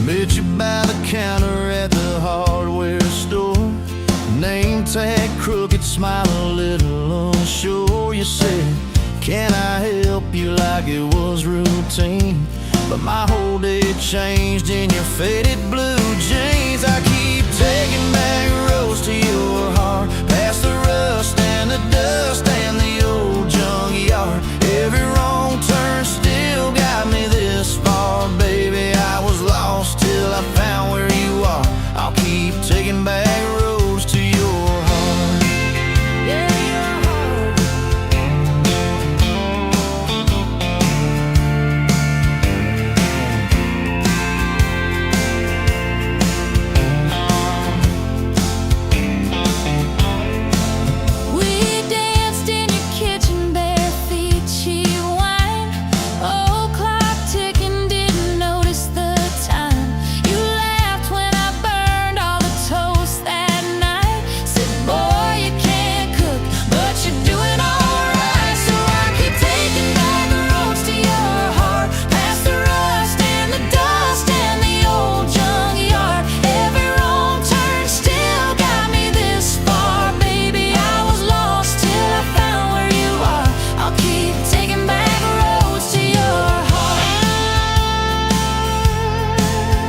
Met you by the counter at the hardware store. Name tag crooked, smile a little unsure. You said, can I help you, like it was routine? But my whole day changed in your faded blue jeans. I keep taking back roads to your heart, past the rust and the dust and the old junkyard. Every wrong turn still got me this far, baby. I was lost till I found where you are. I'll keep taking back roads to your heart. Yeah, your heart. We danced in your kitchen, bare feet, cheap wine. Old clock ticking, didn't notice the time. You laughed when I burned all the toast that night. Said, boy, you can't cook, but you're doing alright. So I keep taking back the roads to your heart, past the rust and the dust and the old junkyard. Every wrong turn still got me this far, baby. I was lost till I found where you are. I'll keep taking back roads to your heart.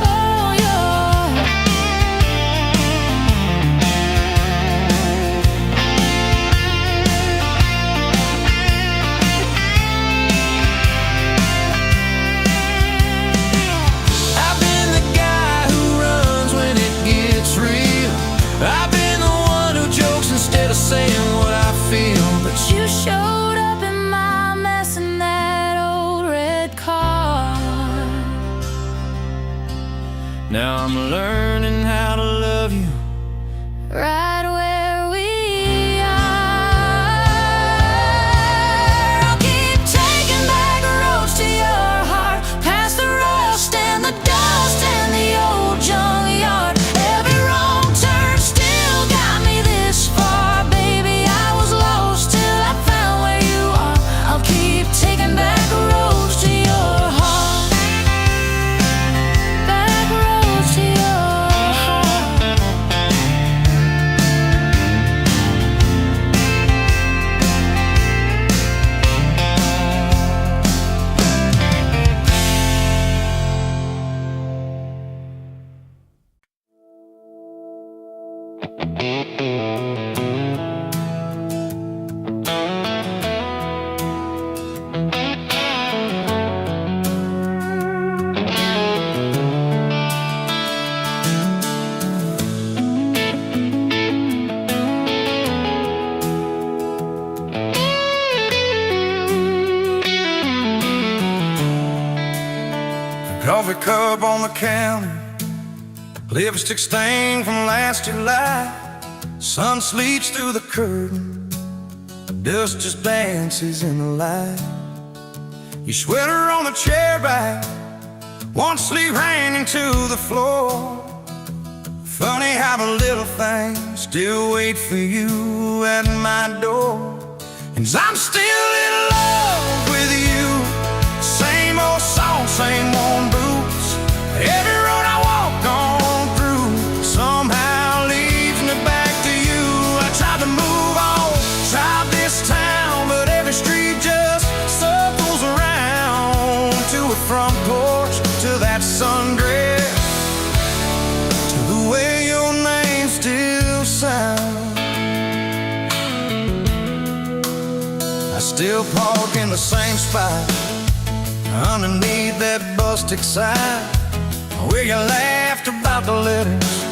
Oh, your I've been the guy who runs when it gets real. I've been the one who jokes instead of saying what I feel. But You showed up in my mess in that old red car. now I'm learning how to love you. Right where we are. I'll keep taking back roads to your heart, past the rust and the dust and the old junkyard. Every wrong turn still got me this far, baby. I was lost till I found where you are. I'll keep taking back roads to your heart. Back roads to your heart. cup on the counter, lipstick stain from last July. Sun sleeps through the curtain, dust just dances in the light. Your sweater on the chair back, one sleeve hanging to the floor. Funny how the little things still wait for you at my door. And I'm still in love with you. Same old song, same worn boots. Every road I walk on through somehow leads me back to you. I tried to move on, tried this town, but every street just circles around. To a front porch, to that sundress, to the way your name still sounds. I still park in the same spot, underneath that busted sign, where you laughed about the letters,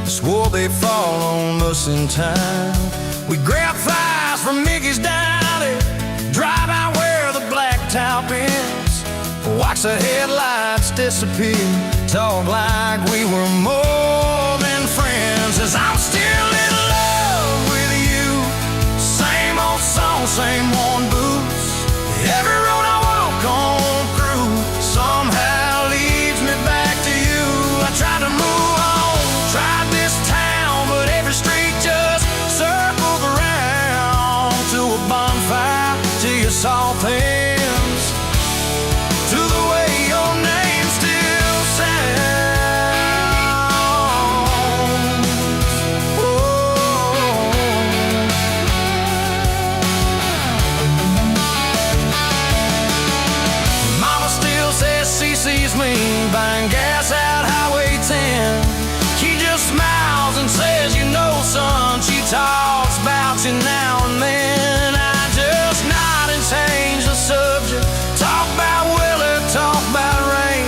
swore they'd fall on us in time. We grab fries from Mickey's Deli, drive out where the blacktop ends, watch the headlights disappear, talk like we were more than friends. As I'm still in love with you, same old song, same worn boots. Every road I walk on through somehow leads me back to you. I tried to move on, tried this town, but every street just circles around. To a bonfire, to your soft hands, to the way your name still sounds. Oh. Mama still says she sees me buying gas out Highway 10. She just smiles and says, you know, son, she talks about you now and then. I just nod and change the subject, talk about weather, talk about rain.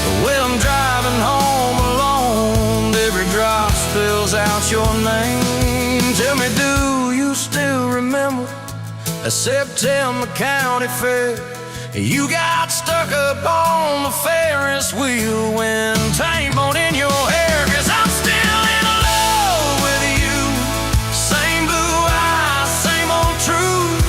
But when I'm driving home alone, every drop spills out your name. Tell me, do you still remember a September county fair? You got stuck up on the Ferris wheel when time bone in your hair. 'Cause I'm still in love with you. Same blue eyes, same old truth.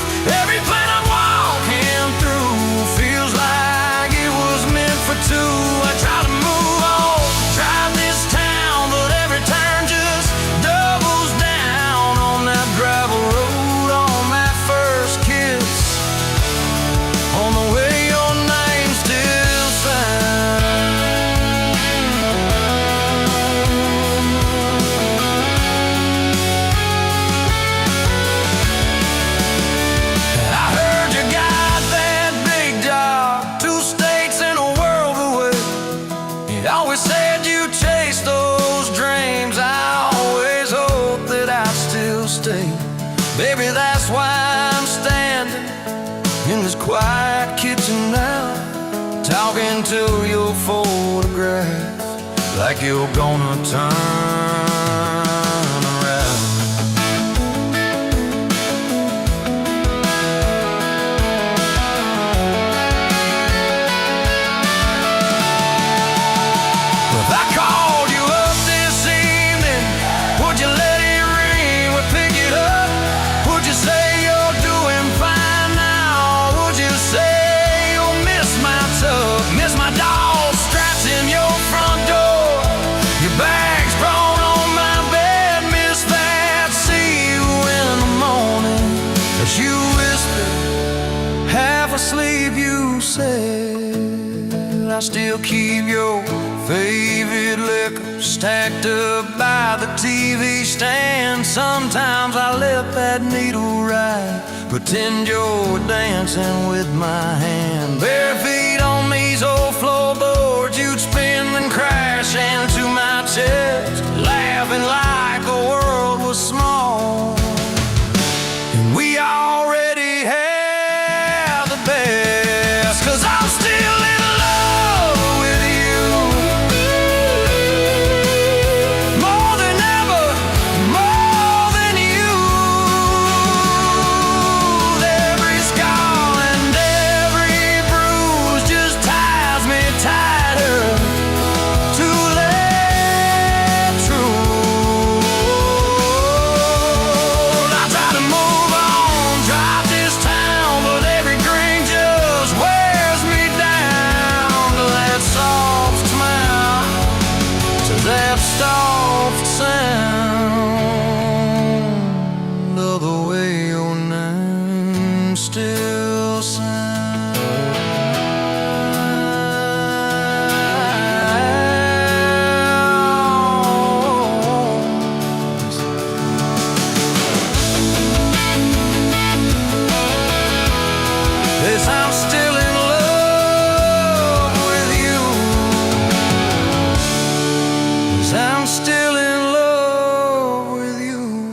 Every plan I'm walking through feels like it was meant for two. I try to move on, drive this town, but every turn just doubles down on that gravel road, on that first kiss, on the way your name still sounds. I heard you got that big job, 2 states and a world away. You always said you chased those dreams. I always hoped that I'd still stay. Baby, that's why I'm standing in this quiet kitchen now, talking to your photograph like you're gonna turn around. If I called you up this evening, would you let it ring? Would pick it up? Would you say you're doing fine now? Would you say you'll miss my tub, miss my dog straps in your front door, your bags brought on my bed, miss that? See you in the morning as you whispered, half asleep you said. I still keep your favorite liquor stacked up by the TV stand. Sometimes I let that needle ride, pretend you're dancing with my hand. Bare feet on these old floorboards, you'd spin and crash into my chest, laughing like the world was small. And we already have the best. 'Cause I'm still in love with you, more than ever, more than you. Every scar and every bruise just ties me tighter. I'm still in love with you.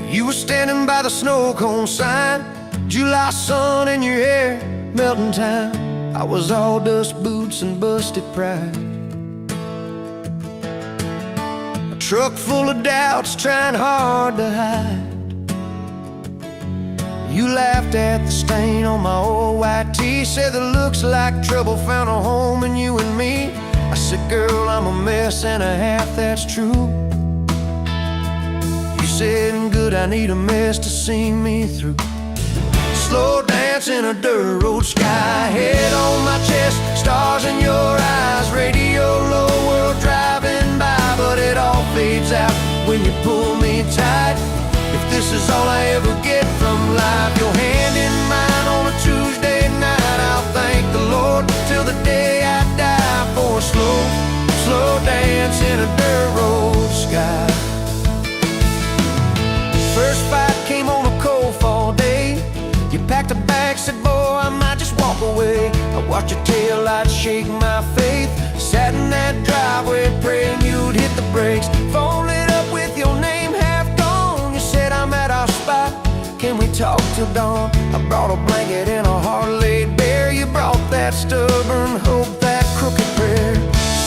You were standing by the snow cone sign, July sun in your hair, melting time. I was all dust boots and busted pride. A truck full of doubts, trying hard to hide. You laughed at the stain on my old white tee, said that looks like trouble found a home in you and me. I said, girl, I'm a mess and a half, that's true. You said, good, I need a mess to see me through. Slow dance in a dirt road sky, head on my chest, stars in your eyes, radio low, world driving by, but it all fades out when you pull me tight. If this is all I ever get from life, your hand in mine on a Tuesday night, I'll thank the Lord till the day I die for a slow, slow dance in a dirt road sky. First fight came on a cold fall day. You packed a bag, said, boy, I might just walk away. I watched your taillights shake my faith, sat in that driveway praying you'd hit the brakes. Phone lit up with your name half gone. You said, I'm at our spot, can we talk till dawn? I brought a blanket and a heart laid bare. You brought that stubborn hope, that crooked prayer.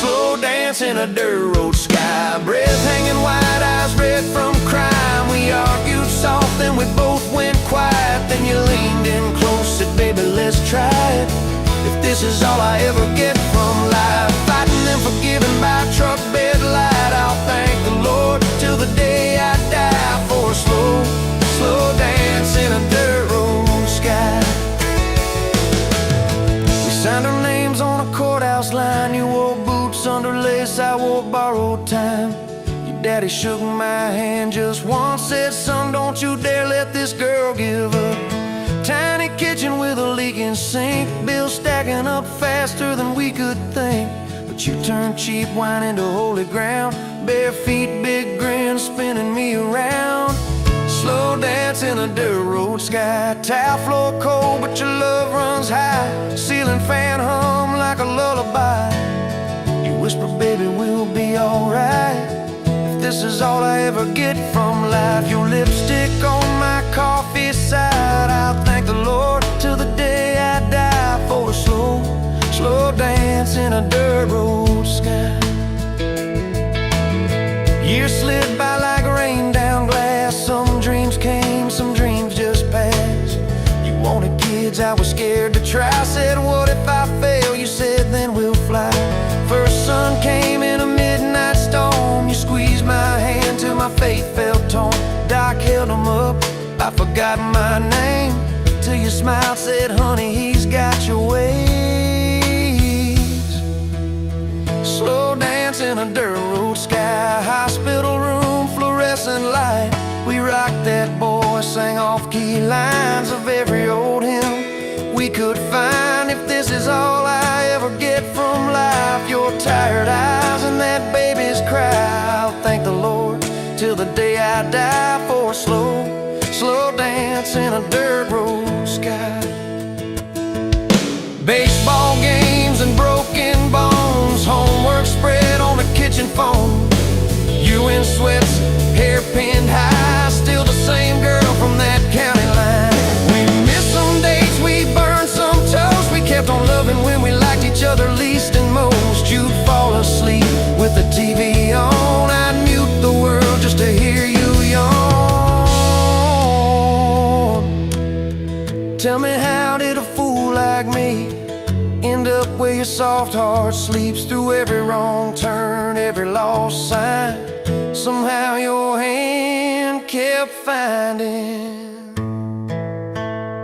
Slow dance in a dirt road sky, breath hanging wide, eyes red from crime. We argued soft, then we both went quiet. Then you leaned in close, said, baby, let's try it. If this is all I ever get from life, fighting and forgiving by truck bed light, I'll thank the Lord till the day I die for a slow, slow dance in a dirt road sky. We signed our names on a courthouse line. You wore boots under lace, I wore borrowed time. Daddy shook my hand just once, said, son, don't you dare let this girl give up. Tiny kitchen with a leaking sink, bills stacking up faster than we could think. But you turned cheap wine into holy ground, bare feet, big grin, spinning me around. Slow dance in a dirt road sky, tile floor cold, but your love runs high. Ceiling fan hum like a lullaby. You whisper, baby, we'll be alright. This is all I ever get from life, your lipstick on my coffee side. I'll thank the Lord till the day I die for a slow, slow dance in a dirt road sky. Years slid by like rain down glass. Some dreams came, some dreams just passed. You wanted kids, I was scared to try. Said, what if I fail? You said, then we'll fly. First sun came in a midnight storm. You squeezed my hand till my faith felt torn. Doc held him up, I forgot my name, till you smiled, said, honey, he's got your ways. Slow dance in a dirt road sky, hospital room, fluorescent light. We rocked that boy, sang off-key lines of every old hymn we could find. If this is all I ever get from life, your tired eyes and that baby's cry, I'll thank the Lord till the day I die for a slow, slow dance in a dirt road sky. Baseball games and broken bones, homework spread on the kitchen phone. You in sweats, hair pinned high, still the same girl from that county line. We missed some dates, we burned some toast. We kept on loving when we liked each other least and most. You'd fall asleep with the TV on, I'd mute the world just to hear you yawn. Tell me, how did a fool like me end up where your soft heart sleeps through every wrong turn, every lost sign? Somehow your hand kept finding